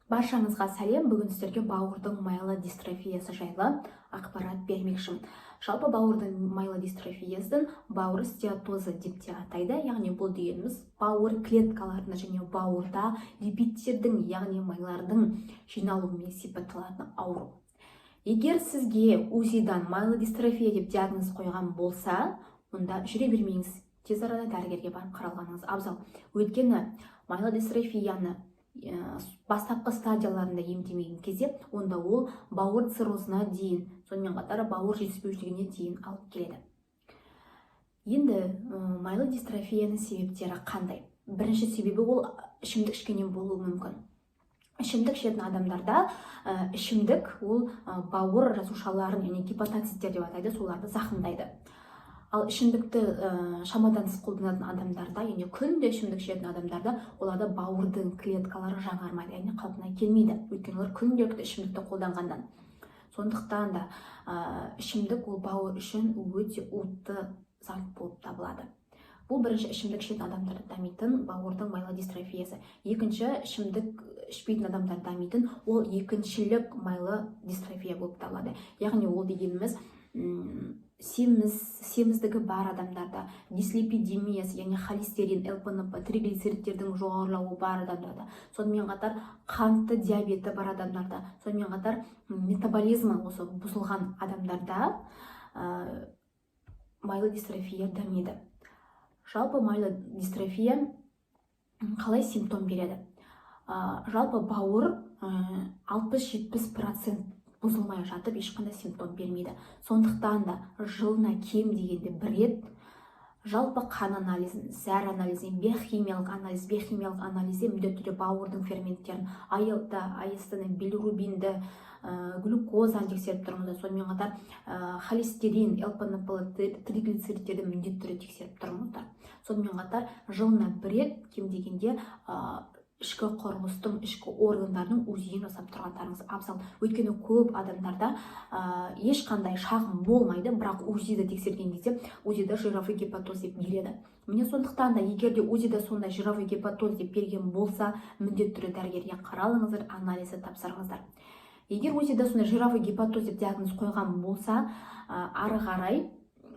Баршаңызға сәлем. Бүгін сіздерге бауырдың майлы дистрофиясы жайлы ақпарат бермекшімін. Жалпы бауырдың майлы дистрофиясын бауыр стеатозы деп те атайды. Яғни бұл дегеніміз бауыр клеткаларында және бауырда липидтердің, яғни майлардың жиналуымен сипатталатын ауру. Егер сізге УЗИ-дан майлы дистрофия деп диагноз қойған болса, онда жүре бермеңіз. Тез арада дәрігерге барып қаралғаныңыз абзал. Өйткені майлы дистрофияны бастапқы стадияларында емдемеген кезде онда ол бауыр циррозына дейін, сонымен қатар бауыр жетіспеушілігіне дейін алып келеді. Енді майлы дистрофияның себептері қандай? Бірінші себебі ол ішімдік ішкеннен болуы мүмкін. Ішімдік ішетін адамдарда ішімдік ол бауыр жасушаларын, яғни гепатоциттер деп атайды, соларды зақымдайды. Ал ішімдікті шамадан тыс қолданатын адамдарда, яғни күнде ішімдік ішетін адамдарда, оларда бауырдың клеткалары жаңармайды, яғни қалпына келмейді. Өйткені олар күнделікті ішімдікті қолданғандан. Сондықтан да ішімдік ол бауыр үшін өте уытты зат болып табылады. Бұл бірінші ішімдік ішетін адамдарда дамитын бауырдың майлы дистрофиясы. Екінші, ішімдік ішпейтін адамдар дамитын, ол екіншілік майлы дистрофия болып табылады. Яғни ол дегеніміз семіздігі бар адамдарда, дислипидемиясы, яғни холестерин, ЛПНП, триглицеридтердің жоғарылауы бар адамдарда, сонымен қатар қанты диабеті бар адамдарда, сонымен қатар метаболизмі осы бұзылған адамдарда майлы дистрофия дамиды. Жалпы майлы дистрофия қалай симптом береді? Жалпы бауыр 60-70% бұзылмай жатып ешқандай симптом бермейді. Сондықтан да жылына кем дегенде бір рет жалпы қан анализін, зәр анализін, биохимиялық анализде міндетті түрде бауырдың ферменттерін, АЛТ, АСТ-ні, билирубинді, глюкозаны тексеріп тұрыңыздар. Сонымен қатар холестерин, ЛПНП, триглицеридтерді міндетті түрде тексеріп тұрыңыздар. Сонымен қатар жылына бір рет кем дегенде ішкі құрылыстың, ішкі органдардың УЗИ-ін жасап тұрғандарыңыз абзал. Өйткені көп адамдарда ешқандай шағым болмайды, бірақ УЗИ-ді тексерген кезде УЗИ-да жировой гепатоз деп береді. Міне сондықтан да егер де УЗИ-да сондай жировой гепатоз деп берген болса, міндетті түрде дәрігерге қаралыңыздар, анализді тапсырыңыздар. Егер УЗИ-да сондай жировой гепатоз деп диагноз қойған болса, ары қарай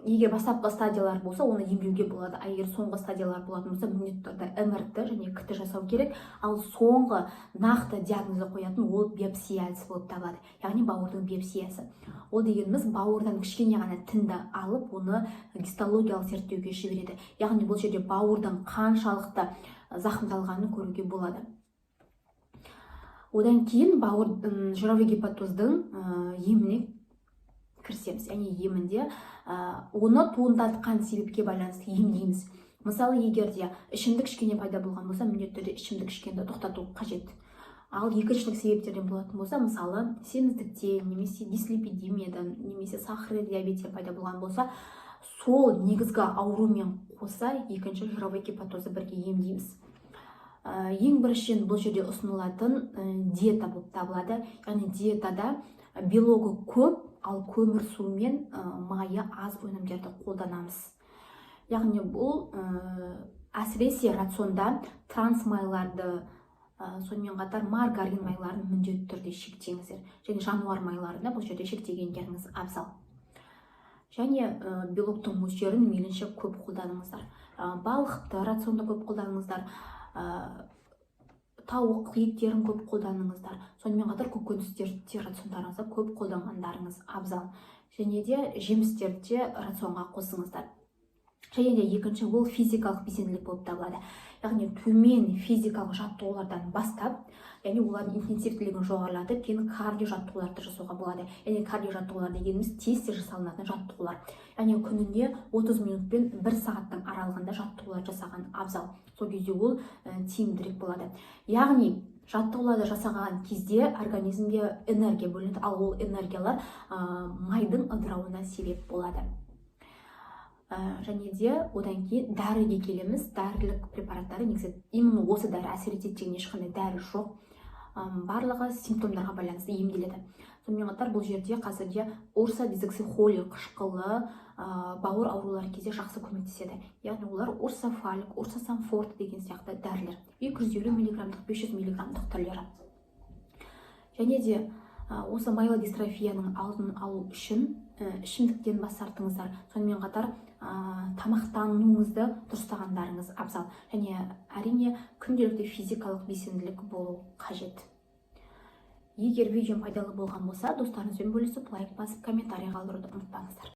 егер бастапқы стадиялар болса, оны емдеуге болады. А егер соңғы стадиялар болатын болса, міндетті түрде МРТ және КТ жасау керек. Ал соңғы нақты диагнозды қоятын ол биопсия әдісі болып табылады. Яғни бауырдың биопсиясы. Ол дегеніміз бауырдан кішкене ғана тінді алып, оны гистологиялық зерттеуге жібереді. Яғни бұл жерде бауырдың қаншалықты зақымдалғанын көруге болады. Одан кейін бауыр жировой гепатоздың еміне кірісеміз. Яғни емінде оны туындатқан себепке байланысты емдейміз. Мысалы, егер де ішімдік ішкеннен пайда болған болса, міндетті түрде ішімдік ішкенді тоқтату қажет. Ал екіншілік себептерден болатын болса, мысалы, семіздіктен, немесе дислипидемиядан, немесе сахарлы диабеттен пайда болған болса, сол негізгі аурумен қоса екінші жировой гепатозды бірге емдейміз. Ең біріншіден бұл жерде ұсынылатын диета болып табылады. Яғни диетада белогы көп, ал көмір сумен майы аз өнімдерді қолданамыз. Яғни бұл әсіресе рационда трансмайларды, сонымен қатар маргарин майларын міндетті түрде шектеңіздер. Және жануар майларында бұл жерде шектегендеріңіз абзал. Және белоктың мөлшерін мейлінше көп қолданыңыздар. Балықты рационда көп қолданыңыздар. Тауық еттерін көп қолданыңыздар. Сонымен қатар көкөністерді рациондарыңызда көп қолданғандарыңыз абзал. Және де жемістерді рационға қосыңыздар. Және де екінші ол физикалық белсенділік болып табылады. Яғни төмен физикалық жаттығулардан бастап, яғни олардың интенсивтілігін жоғарылатып, кейін кардио жаттығуларды жасауға болады. Яғни кардио жаттығулар дегеніміз тез жасалынатын жаттығулар. Яғни күніне 30 минутпен 1 сағаттың аралығында жаттығулар жасаған абзал. Сол кезде ол тиімдірек болады. Яғни жаттығуларды жасаған кезде организмге энергия бөлінеді, ал ол энергиялар майдың ыдырауына себеп болады. Және де одан кейін дәріге келеміз. Дәрілік препараттары негізі именно осы дәрі әсер етеді деген ешқандай дәрі жоқ. Барлығы симптомдарға байланысты емделеді. Сонымен қатар бұл жерде қазірде урсодизоксихолия қышқылы бауыр аурулары кезде жақсы көмектеседі. Яғни олар урсофалик, урсосамфорт деген сияқты дәрілер. 250 мг, 500 мг түрлері. Және де осы майлодистрофияның алдын алу үшін ішімдіктен бас тартыңыздар. Сонымен қатар тамақтануыңызды дұрыстағандарыңыз абзал. Және әрине күнделікті физикалық белсенділік болу қажет. Егер видеом пайдалы болған болса, достарыңызбен бөлісіп, лайк басып, комментарий қалдыруды ұмытпаңыздар.